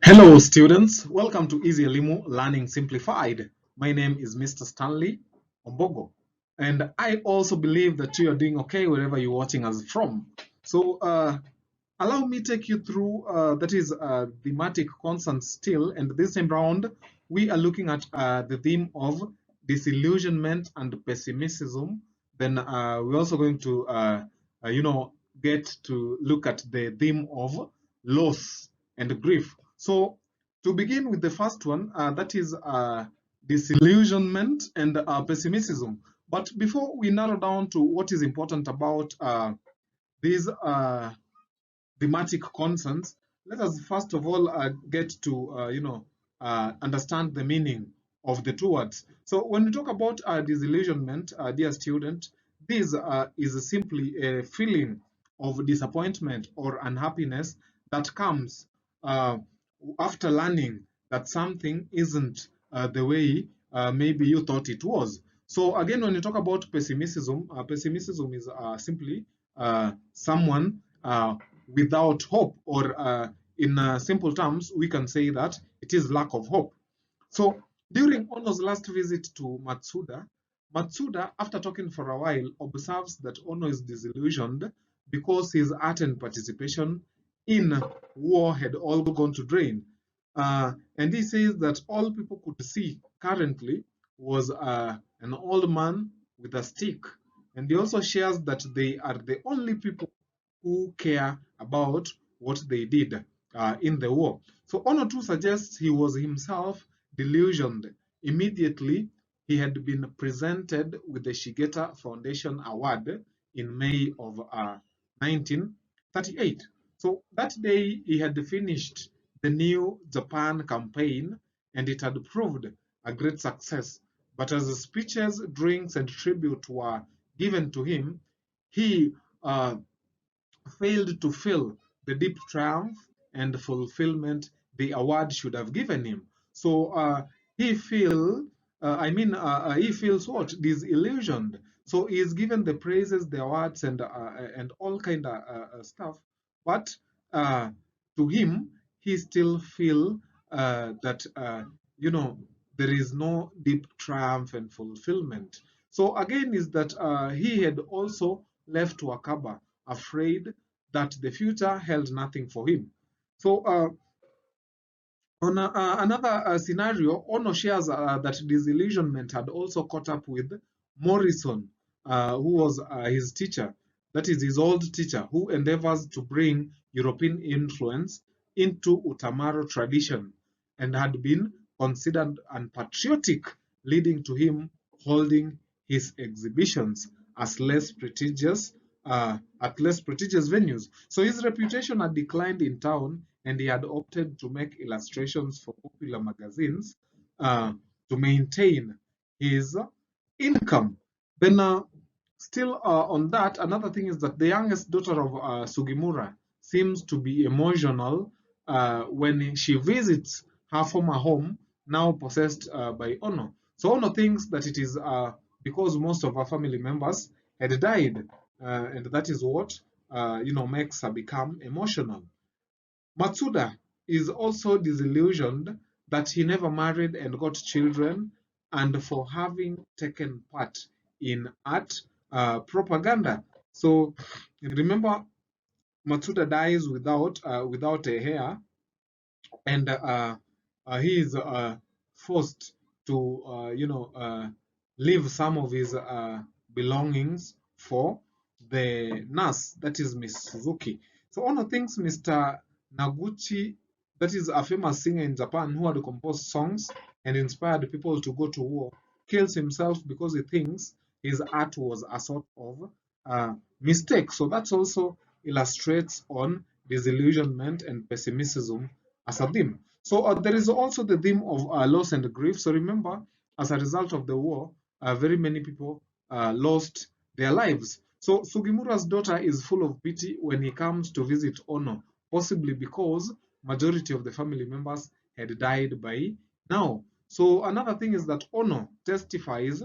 Hello, students. Welcome to Easy Elimu Learning Simplified. My name is Mr. Stanley Ombogo, and I also believe that you are doing okay wherever you're watching us from. So, allow me take you through that is thematic constants still, and this time round we are looking at the theme of disillusionment and pessimism. Then we're also going to, get to look at the theme of loss and grief. So, to begin with the first one, that is disillusionment and pessimism. But before we narrow down to what is important about these thematic concerns, let us first of all get to understand the meaning of the two words. So when we talk about disillusionment, dear student, this is simply a feeling of disappointment or unhappiness that comes uh, after learning that something isn't the way maybe you thought it was. So again, when you talk about pessimism, pessimism is simply someone without hope, or in simple terms, we can say that it is lack of hope. So during Ono's last visit to Matsuda, Matsuda, after talking for a while, observes that Ono is disillusioned because his art and participation in war had all gone to drain. And he says that all people could see currently was an old man with a stick. And he also shares that they are the only people who care about what they did in the war. So Ono too suggests he was himself delusioned. Immediately, he had been presented with the Shigeta Foundation Award in May of 1938. So that day, he had finished the new Japan campaign, and it had proved a great success. But as the speeches, drinks, and tribute were given to him, he failed to feel the deep triumph and fulfillment the award should have given him. So he feel, he feels what disillusioned. So he is given the praises, the awards, and all kind of stuff, but uh, to him, he still feel that there is no deep triumph and fulfillment. So again, is that he had also left Wakaba afraid that the future held nothing for him. So, on another scenario, Ono shares that disillusionment had also caught up with Morrison, who was his teacher, that is his old teacher, who endeavors to bring European influence into Utamaro tradition and had been considered unpatriotic, leading to him holding his exhibitions as less prestigious at less prestigious venues. So his reputation had declined in town, and he had opted to make illustrations for popular magazines to maintain his income. Then, still on that, another thing is that the youngest daughter of Sugimura seems to be emotional when she visits her former home, now possessed by Ono. So Ono thinks that it is because most of her family members had died, and that is what makes her become emotional. Matsuda is also disillusioned that he never married and got children, and for having taken part in art propaganda. So remember, Matsuda dies without a heir, and he is forced to leave some of his belongings for the nurse, that is Miss Suzuki. So Ono thinks Mr. Naguchi, that is a famous singer in Japan who had composed songs and inspired people to go to war, kills himself because he thinks his art was a sort of mistake. So that also illustrates on disillusionment and pessimism as a theme. So there is also the theme of loss and grief. So remember, as a result of the war, very many people lost their lives. So Sugimura's daughter is full of pity when he comes to visit Ono, possibly because majority of the family members had died by now. So another thing is that Ono testifies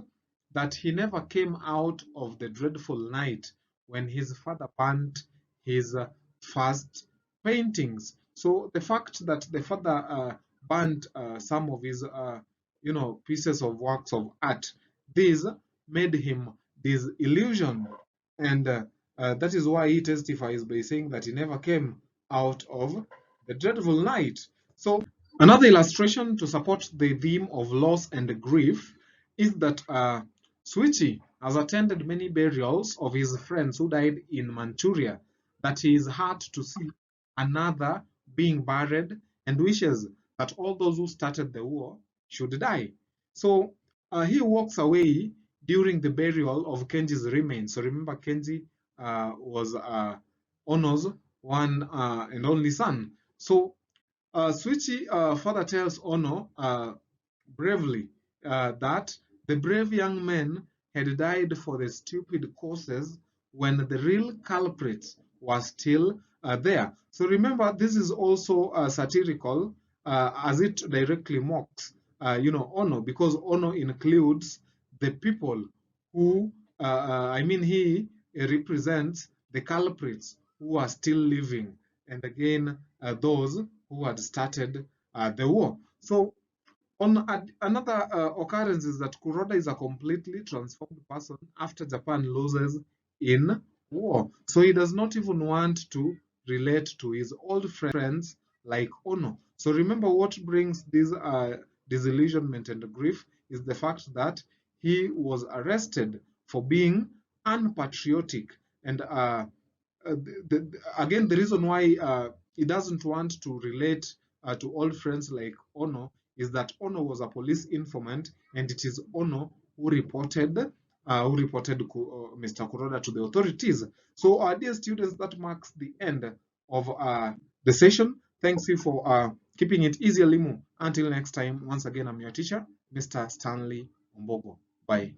that he never came out of the dreadful night when his father burnt his first paintings. So the fact that the father burned some of his pieces of works of art, this made him disillusioned, and that is why he testifies by saying that he never came out of the dreadful night. So another illustration to support the theme of loss and grief is that Suichi has attended many burials of his friends who died in Manchuria, that he is hurt to see another being buried, and wishes that all those who started the war should die. So he walks away during the burial of Kenji's remains. So remember, Kenji was Ono's one and only son. So Suichi further tells Ono bravely that the brave young men had died for the stupid causes when the real culprit was still there. So remember, this is also satirical as it directly mocks, Ono, because Ono includes the people who, he represents the culprits who are still living, and again, those who had started the war. So on another occurrence is that Kuroda is a completely transformed person after Japan loses in war. So he does not even want to relate to his old friends like Ono. So remember, what brings this disillusionment and grief is the fact that he was arrested for being unpatriotic. And again, the reason why he doesn't want to relate to old friends like Ono is that Ono was a police informant, and it is Ono who reported Mr. Kuroda to the authorities. So, dear students, that marks the end of the session. Thanks you for keeping it easy, Limu. Until next time, once again, I'm your teacher, Mr. Stanley Mbogo. Bye.